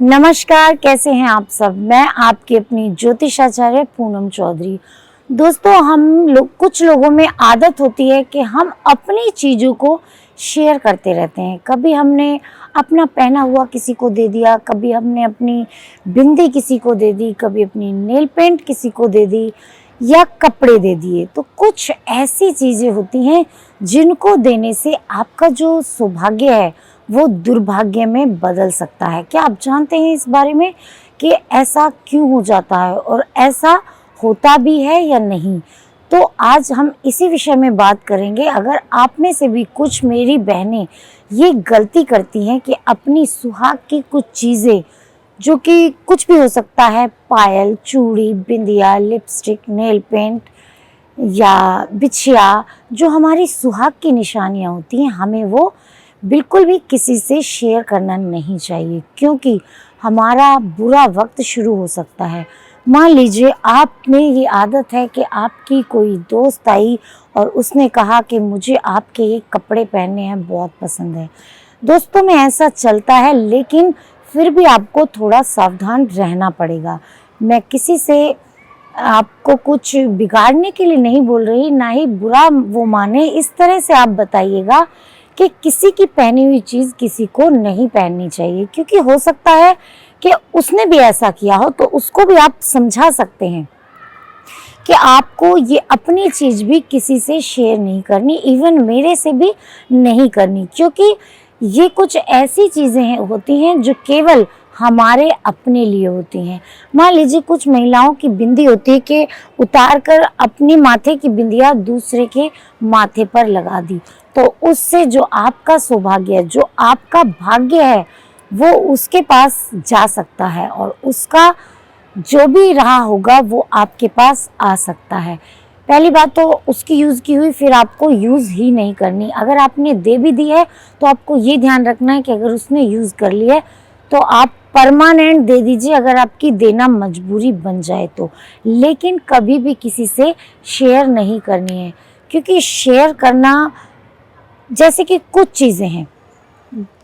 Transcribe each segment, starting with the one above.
नमस्कार, कैसे हैं आप सब। मैं आपकी अपनी ज्योतिषाचार्य पूनम चौधरी। दोस्तों, कुछ लोगों में आदत होती है कि हम अपनी चीज़ों को शेयर करते रहते हैं। कभी हमने अपना पहना हुआ किसी को दे दिया, कभी हमने अपनी बिंदी किसी को दे दी, कभी अपनी नेल पेंट किसी को दे दी या कपड़े दे दिए। तो कुछ ऐसी चीज़ें होती हैं जिनको देने से आपका जो सौभाग्य है वो दुर्भाग्य में बदल सकता है। क्या आप जानते हैं इस बारे में कि ऐसा क्यों हो जाता है और ऐसा होता भी है या नहीं? तो आज हम इसी विषय में बात करेंगे। अगर आप में से भी कुछ मेरी बहनें ये गलती करती हैं कि अपनी सुहाग की कुछ चीज़ें, जो कि कुछ भी हो सकता है, पायल, चूड़ी, बिंदिया, लिपस्टिक, नेल पेंट या बिछिया, जो हमारी सुहाग की निशानियाँ होती हैं, हमें वो बिल्कुल भी किसी से शेयर करना नहीं चाहिए, क्योंकि हमारा बुरा वक्त शुरू हो सकता है। मान लीजिए आप में ये आदत है कि आपकी कोई दोस्त आई और उसने कहा कि मुझे आपके ये कपड़े पहनने हैं, बहुत पसंद है। दोस्तों में ऐसा चलता है, लेकिन फिर भी आपको थोड़ा सावधान रहना पड़ेगा। मैं किसी से आपको कुछ बिगाड़ने के लिए नहीं बोल रही, ना ही बुरा वो माने। इस तरह से आप बताइएगा कि किसी की पहनी हुई चीज़ किसी को नहीं पहननी चाहिए, क्योंकि हो सकता है कि उसने भी ऐसा किया हो। तो उसको भी आप समझा सकते हैं कि आपको ये अपनी चीज़ भी किसी से शेयर नहीं करनी, इवन मेरे से भी नहीं करनी, क्योंकि ये कुछ ऐसी चीज़ें होती हैं जो केवल हमारे अपने लिए होती हैं। मान लीजिए कुछ महिलाओं की बिंदी होती है कि उतार कर अपनी माथे की बिंदिया दूसरे के माथे पर लगा दी, तो उससे जो आपका सौभाग्य है, जो आपका भाग्य है, वो उसके पास जा सकता है और उसका जो भी रहा होगा वो आपके पास आ सकता है। पहली बात तो उसकी यूज़ की हुई फिर आपको यूज़ ही नहीं करनी। अगर आपने दे भी दी है तो आपको ये ध्यान रखना है कि अगर उसने यूज़ कर लिया है तो आप परमानेंट दे दीजिए, अगर आपकी देना मजबूरी बन जाए तो। लेकिन कभी भी किसी से शेयर नहीं करनी है, क्योंकि शेयर करना, जैसे कि कुछ चीज़ें हैं,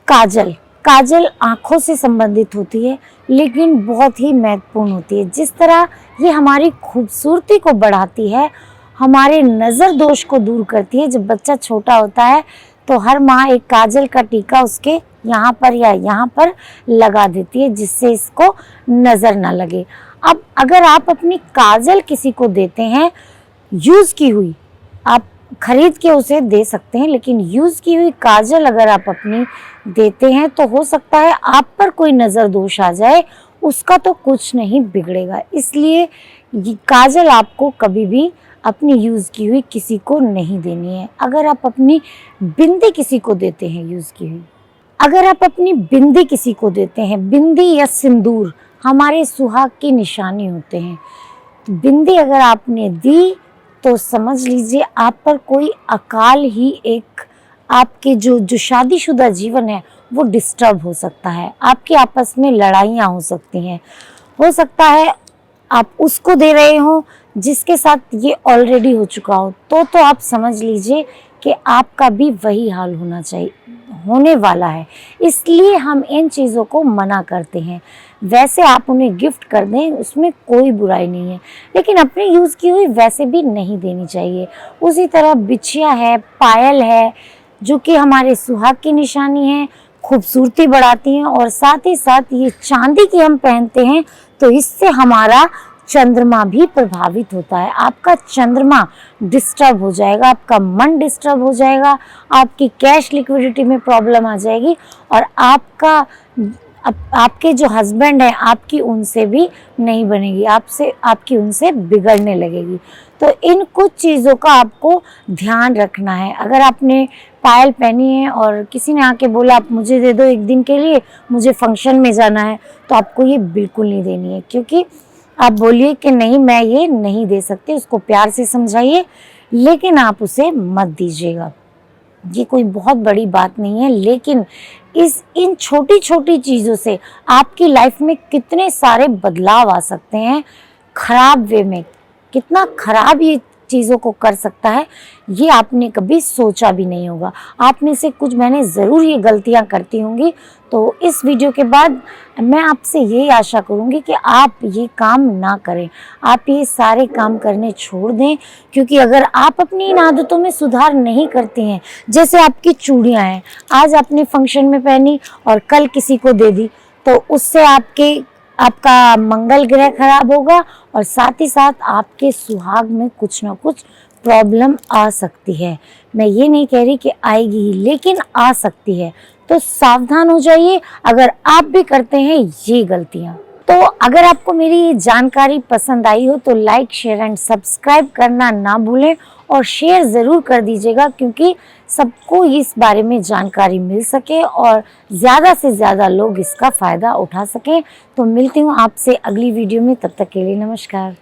काजल काजल आँखों से संबंधित होती है, लेकिन बहुत ही महत्वपूर्ण होती है। जिस तरह ये हमारी खूबसूरती को बढ़ाती है, हमारे नज़र दोष को दूर करती है। जब बच्चा छोटा होता है तो हर माँ एक काजल का टीका उसके यहाँ पर या यहाँ पर लगा देती है, जिससे इसको नज़र ना लगे। अब अगर आप अपनी काजल किसी को देते हैं यूज़ की हुई, आप खरीद के उसे दे सकते हैं, लेकिन यूज़ की हुई काजल अगर आप अपनी देते हैं तो हो सकता है आप पर कोई नज़र दोष आ जाए, उसका तो कुछ नहीं बिगड़ेगा। इसलिए ये काजल आपको कभी भी अपनी यूज़ की हुई किसी को नहीं देनी है। अगर आप अपनी बिंदी किसी को देते हैं यूज़ की हुई, अगर आप अपनी बिंदी किसी को देते हैं, बिंदी या सिंदूर हमारे सुहाग की निशानी होते हैं, तो बिंदी अगर आपने दी तो समझ लीजिए आप पर कोई अकाल ही एक, आपके जो शादीशुदा जीवन है वो डिस्टर्ब हो सकता है। आपके आपस में लड़ाइयाँ हो सकती हैं। हो सकता है आप उसको दे रहे हो जिसके साथ ये ऑलरेडी हो चुका हो, तो आप समझ लीजिए कि आपका भी वही हाल होने वाला है। इसलिए हम इन चीज़ों को मना करते हैं। वैसे आप उन्हें गिफ्ट कर दें, उसमें कोई बुराई नहीं है, लेकिन अपने यूज़ की हुई वैसे भी नहीं देनी चाहिए। उसी तरह बिछिया है, पायल है, जो कि हमारे सुहाग की निशानी है, खूबसूरती बढ़ाती हैं, और साथ ही साथ ये चांदी की हम पहनते हैं तो इससे हमारा चंद्रमा भी प्रभावित होता है। आपका चंद्रमा डिस्टर्ब हो जाएगा, आपका मन डिस्टर्ब हो जाएगा, आपकी कैश लिक्विडिटी में प्रॉब्लम आ जाएगी, और आपके जो हस्बैंड है आपकी उनसे भी नहीं बनेगी, आपकी उनसे बिगड़ने लगेगी। तो इन कुछ चीज़ों का आपको ध्यान रखना है। अगर आपने पायल पहनी है और किसी ने आके बोला आप मुझे दे दो एक दिन के लिए, मुझे फंक्शन में जाना है, तो आपको ये बिल्कुल नहीं देनी है, क्योंकि आप बोलिए कि नहीं मैं ये नहीं दे सकती, उसको प्यार से समझाइए, लेकिन आप उसे मत दीजिएगा। ये कोई बहुत बड़ी बात नहीं है, लेकिन इन छोटी छोटी चीज़ों से आपकी लाइफ में कितने सारे बदलाव आ सकते हैं, खराब वे में। कितना खराब ये चीज़ों को कर सकता है, ये आपने कभी सोचा भी नहीं होगा। आप में से कुछ बहनें ज़रूर ये गलतियां करती होंगी। तो इस वीडियो के बाद मैं आपसे यही आशा करूंगी कि आप ये काम ना करें, आप ये सारे काम करने छोड़ दें। क्योंकि अगर आप अपनी इन आदतों में सुधार नहीं करती हैं, जैसे आपकी चूड़ियाँ हैं, आज आपने फंक्शन में पहनी और कल किसी को दे दी, तो उससे आपका मंगल ग्रह खराब होगा और साथ ही साथ आपके सुहाग में कुछ ना कुछ प्रॉब्लम आ सकती है। मैं ये नहीं कह रही कि आएगी ही, लेकिन आ सकती है। तो सावधान हो जाइए अगर आप भी करते हैं ये गलतियां। तो अगर आपको मेरी ये जानकारी पसंद आई हो तो लाइक, शेयर एंड सब्सक्राइब करना ना भूलें और शेयर ज़रूर कर दीजिएगा, क्योंकि सबको इस बारे में जानकारी मिल सके और ज़्यादा से ज़्यादा लोग इसका फ़ायदा उठा सकें। तो मिलती हूँ आपसे अगली वीडियो में, तब तक के लिए नमस्कार।